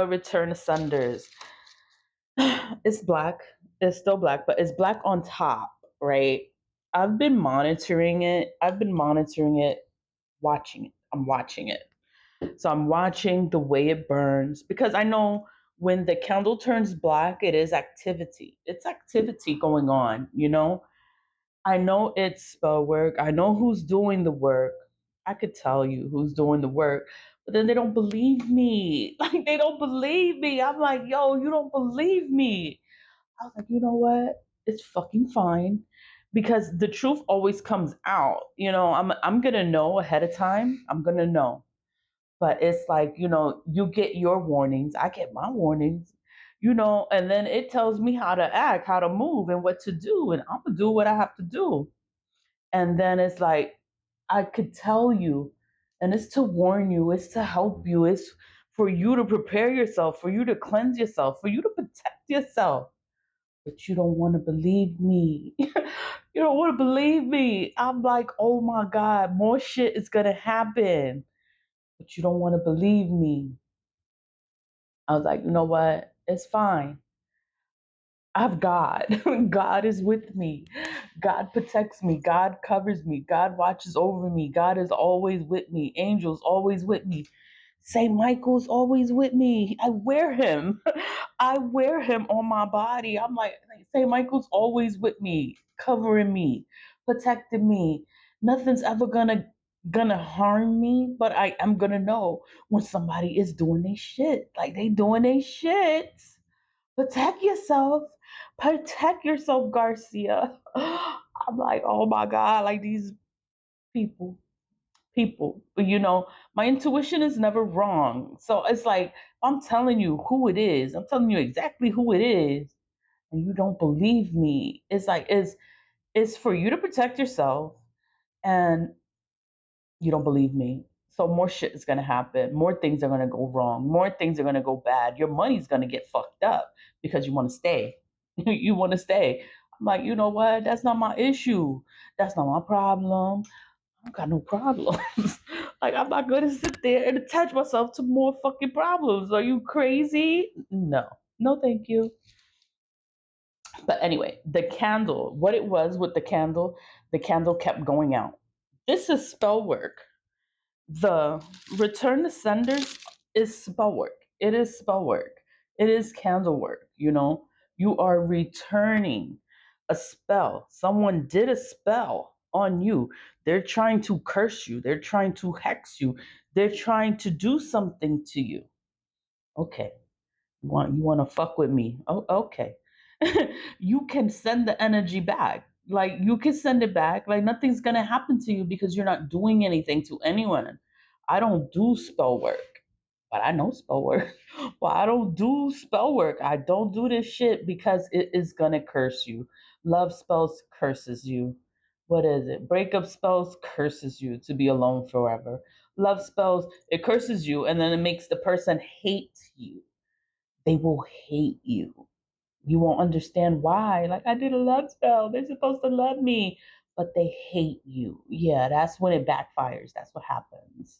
Return Ascenders. It's black. It's still black, but it's black on top, right? I've been monitoring it. Watching it. I'm watching it. So I'm watching the way it burns because I know when the candle turns black, it is activity. It's activity going on. I know it's spell work. I know who's doing the work. I could tell you who's doing the work, but then they don't believe me. Like, they don't believe me. I'm like, yo, you don't believe me. I was like, you know what? It's fucking fine. Because the truth always comes out. I'm gonna know ahead of time. I'm gonna know. But it's like, you get your warnings, I get my warnings, and then it tells me how to act, how to move, and what to do. And I'm going to do what I have to do. And then it's like, I could tell you, and it's to warn you, it's to help you, it's for you to prepare yourself, for you to cleanse yourself, for you to protect yourself. But you don't want to believe me. You don't want to believe me. I'm like, oh my God, more shit is going to happen, but you don't want to believe me. I was like, you know what? It's fine. I have God. God is with me. God protects me. God covers me. God watches over me. God is always with me. Angels always with me. St. Michael's always with me. I wear him. I wear him on my body. I'm like St. Michael's always with me, covering me, protecting me. Nothing's ever gonna harm me, but I am gonna know when somebody is doing their shit. Like, they doing their shit. Protect yourself. Protect yourself, Garcia. I'm like, oh my God, like these people people. But my intuition is never wrong. So it's like, I'm telling you who it is. I'm telling you exactly who it is, and you don't believe me. It's like, it's for you to protect yourself, and you don't believe me. So more shit is gonna happen. More things are gonna go wrong. More things are gonna go bad. Your money's gonna get fucked up because you want to stay. You want to stay. I'm like, you know what? That's not my issue. That's not my problem. I don't got no problems. Like, I'm not gonna sit there and attach myself to more fucking problems. Are you crazy? No. No, thank you. But anyway, the candle, what it was with the candle kept going out. This is spell work. The return to senders is spell work. It is spell work. It is candle work. You are returning a spell. Someone did a spell on you. They're trying to curse you. They're trying to hex you. They're trying to do something to you. Okay. You want to fuck with me? Oh, okay. You can send the energy back. Like, you can send it back. Like, nothing's gonna happen to you because you're not doing anything to anyone. I don't do spell work, but I know spell work. Well, I don't do spell work. I don't do this shit because it is gonna curse you. Love spells curses you. What is it? Breakup spells curses you to be alone forever. Love spells, it curses you, and then it makes the person hate you. They will hate you. You won't understand why. Like, I did a love spell. They're supposed to love me, but they hate you. Yeah, that's when it backfires. That's what happens.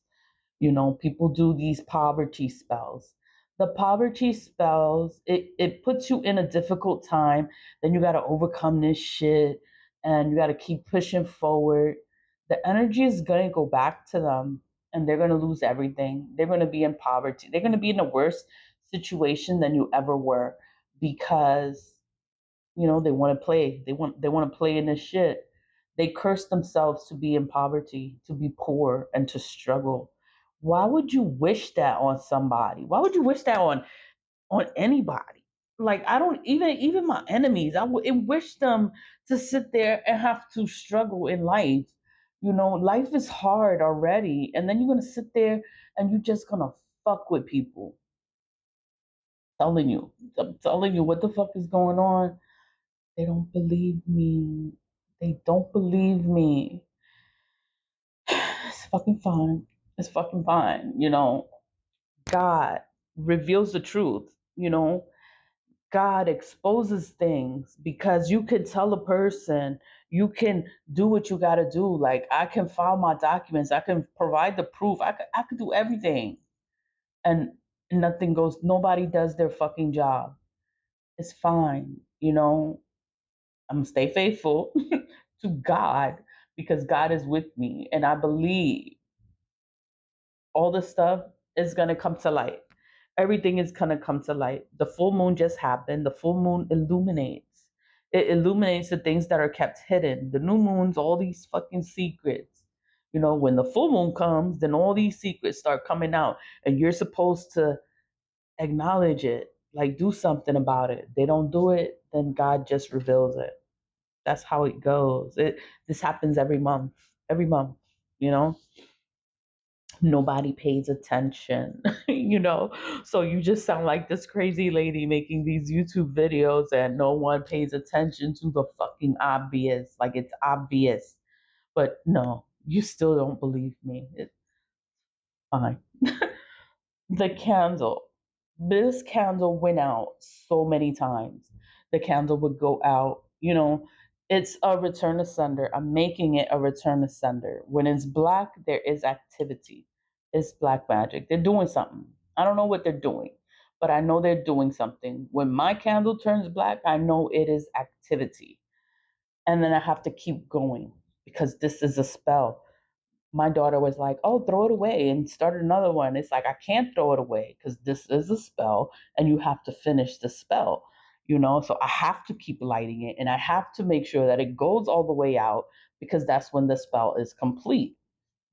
People do these poverty spells. The poverty spells, it puts you in a difficult time. Then you got to overcome this shit, and you got to keep pushing forward. The energy is going to go back to them, and they're going to lose everything. They're going to be in poverty. They're going to be in a worse situation than you ever were because they want to play. They want to play in this shit. They curse themselves to be in poverty, to be poor, and to struggle. Why would you wish that on somebody? Why would you wish that on anybody? Like, I don't even my enemies. I would wish them to sit there and have to struggle in life. Life is hard already, and then you're gonna sit there and you're just gonna fuck with people. I'm telling you what the fuck is going on. They don't believe me. They don't believe me. It's fucking fine. It's fucking fine. God reveals the truth. God exposes things because you can tell a person, you can do what you got to do. Like, I can file my documents, I can provide the proof, I could do everything. And and nothing goes, nobody does their fucking job. It's fine, you know. I'm gonna stay faithful to God because God is with me, and I believe all the stuff is gonna come to light. Everything is gonna come to light. The full moon just happened. The full moon illuminates. It illuminates the things that are kept hidden. The new moons, all these fucking secrets. You know, when the full moon comes, then all these secrets start coming out, and you're supposed to acknowledge it, like do something about it. They don't do it, then God just reveals it. That's how it goes. This happens every month, you know. Nobody pays attention, you know. So you just sound like this crazy lady making these YouTube videos and no one pays attention to the fucking obvious. Like it's obvious. But no, you still don't believe me. It's fine. The candle. This candle went out so many times. The candle would go out, you know, it's a return asunder. I'm making it a return asunder. When it's black, there is activity. It's black magic. They're doing something. I don't know what they're doing, but I know they're doing something. When my candle turns black, I know it is activity. And then I have to keep going because this is a spell. My daughter was like, "Oh, throw it away and start another one." It's like I can't throw it away because this is a spell and you have to finish the spell, you know? So I have to keep lighting it and I have to make sure that it goes all the way out because that's when the spell is complete.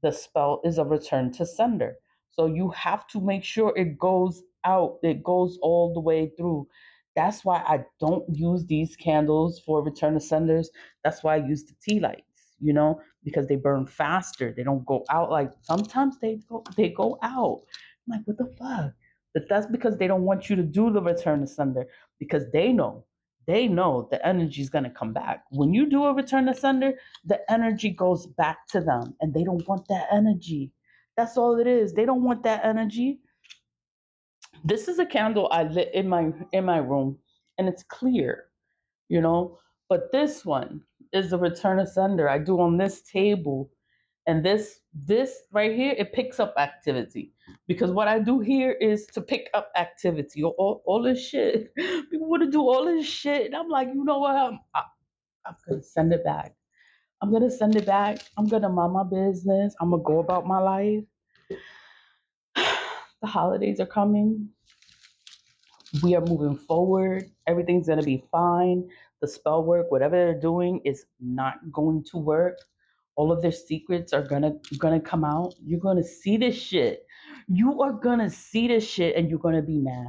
The spell is a return to sender. So you have to make sure it goes out, it goes all the way through. That's why I don't use these candles for return to senders. That's why I use the tea lights, you know, because they burn faster. They don't go out like sometimes they go out. I'm like, what the fuck? But that's because they don't want you to do the return to sender because they know the energy is gonna come back. When you do a return to sender, the energy goes back to them and they don't want that energy. That's all it is. They don't want that energy. This is a candle I lit in my room and it's clear, you know, but this one is the return of sender I do on this table. And this right here, it picks up activity because what I do here is to pick up activity. All this shit, people want to do all this shit, and I'm like, you know what? I'm gonna send it back. I'm gonna send it back. I'm gonna mind my business. I'm gonna go about my life. The holidays are coming. We are moving forward. Everything's gonna be fine. The spell work, whatever they're doing, is not going to work. All of their secrets are gonna come out. You're gonna see this shit. You are gonna see this shit, and you're gonna be mad.